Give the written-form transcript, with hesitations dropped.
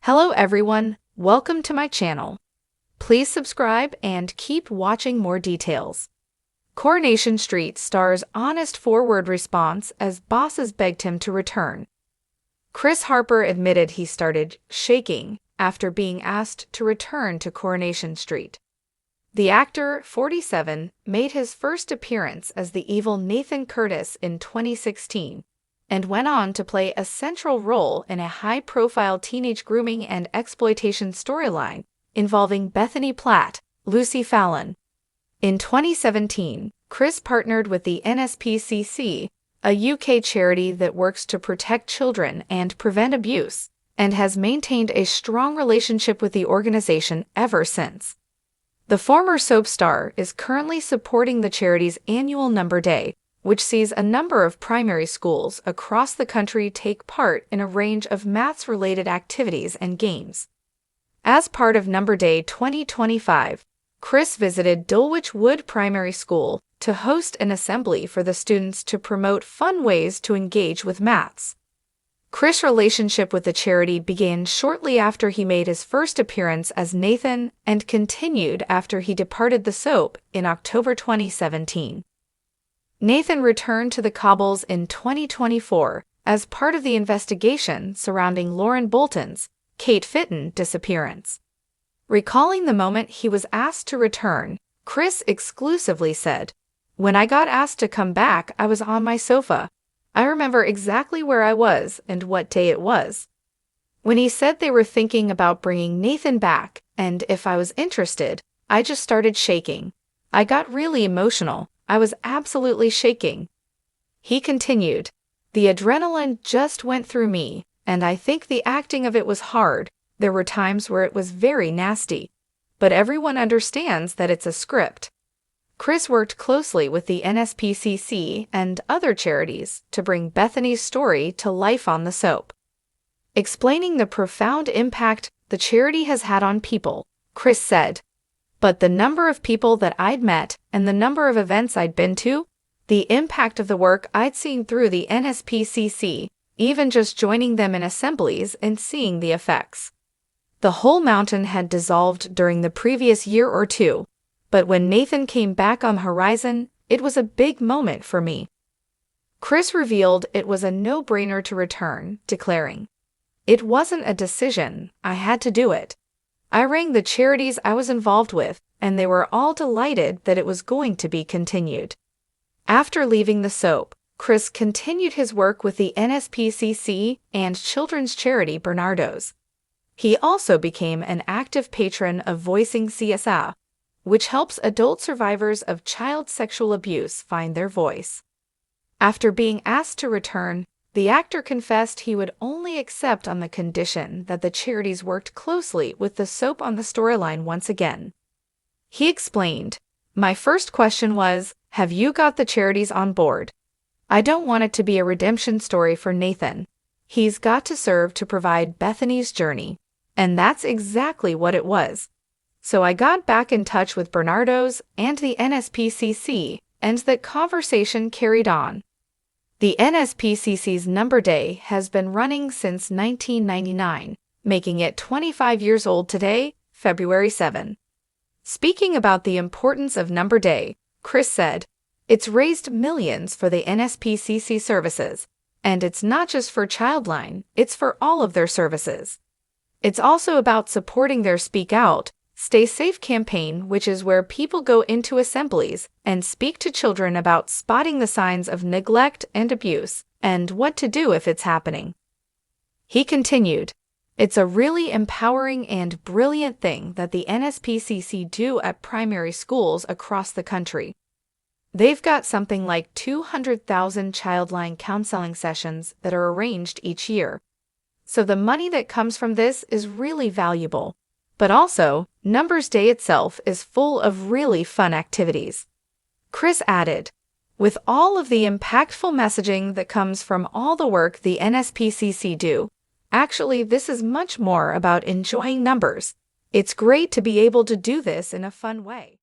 Hello everyone, welcome to my channel. Please subscribe and keep watching more details. Coronation Street star's honest forward response as bosses begged him to return. Chris Harper admitted he started shaking after being asked to return to Coronation Street. The actor, 47, made his first appearance as the evil Nathan Curtis in 2016. And went on to play a central role in a high-profile teenage grooming and exploitation storyline involving Bethany Platt, Lucy Fallon. In 2017, Chris partnered with the NSPCC, a UK charity that works to protect children and prevent abuse, and has maintained a strong relationship with the organization ever since. The former soap star is currently supporting the charity's annual Number Day, which sees a number of primary schools across the country take part in a range of maths-related activities and games. As part of Number Day 2025, Chris visited Dulwich Wood Primary School to host an assembly for the students to promote fun ways to engage with maths. Chris' relationship with the charity began shortly after he made his first appearance as Nathan and continued after he departed the soap in October 2017. Nathan returned to the Cobbles in 2024 as part of the investigation surrounding Lauren Bolton's, Kate Fitton, disappearance. Recalling the moment he was asked to return, Chris exclusively said, "When I got asked to come back, I was on my sofa. I remember exactly where I was and what day it was." When he said they were thinking about bringing Nathan back and if I was interested, I just started shaking. I got really emotional. I was absolutely shaking. He continued, "The adrenaline just went through me, and I think the acting of it was hard. There were times where it was very nasty. But everyone understands that it's a script." Chris worked closely with the NSPCC and other charities to bring Bethany's story to life on the soap. Explaining the profound impact the charity has had on people, Chris said, "But the number of people that I'd met and the number of events I'd been to, the impact of the work I'd seen through the NSPCC, even just joining them in assemblies and seeing the effects. The whole mountain had dissolved during the previous year or two, but when Nathan came back on the horizon, it was a big moment for me." Chris revealed it was a no-brainer to return, declaring, "It wasn't a decision, I had to do it. I rang the charities I was involved with, and they were all delighted that it was going to be continued." After leaving the soap, Chris continued his work with the NSPCC and children's charity Bernardo's. He also became an active patron of Voicing CSA, which helps adult survivors of child sexual abuse find their voice. After being asked to return, the actor confessed he would only accept on the condition that the charities worked closely with the soap on the storyline once again. He explained, "My first question was, have you got the charities on board? I don't want it to be a redemption story for Nathan. He's got to serve to provide Bethany's journey, and that's exactly what it was. So I got back in touch with Bernardo's and the NSPCC, and that conversation carried on." The NSPCC's Number Day has been running since 1999, making it 25 years old today, February 7. Speaking about the importance of Number Day, Chris said, "It's raised millions for the NSPCC services, and it's not just for Childline, it's for all of their services. It's also about supporting their Speak Out, Stay Safe campaign, which is where people go into assemblies and speak to children about spotting the signs of neglect and abuse and what to do if it's happening." He continued, "It's a really empowering and brilliant thing that the NSPCC do at primary schools across the country. They've got something like 200,000 Childline counseling sessions that are arranged each year. So the money that comes from this is really valuable. But also, Numbers Day itself is full of really fun activities." Chris added, "With all of the impactful messaging that comes from all the work the NSPCC do, actually this is much more about enjoying numbers. It's great to be able to do this in a fun way."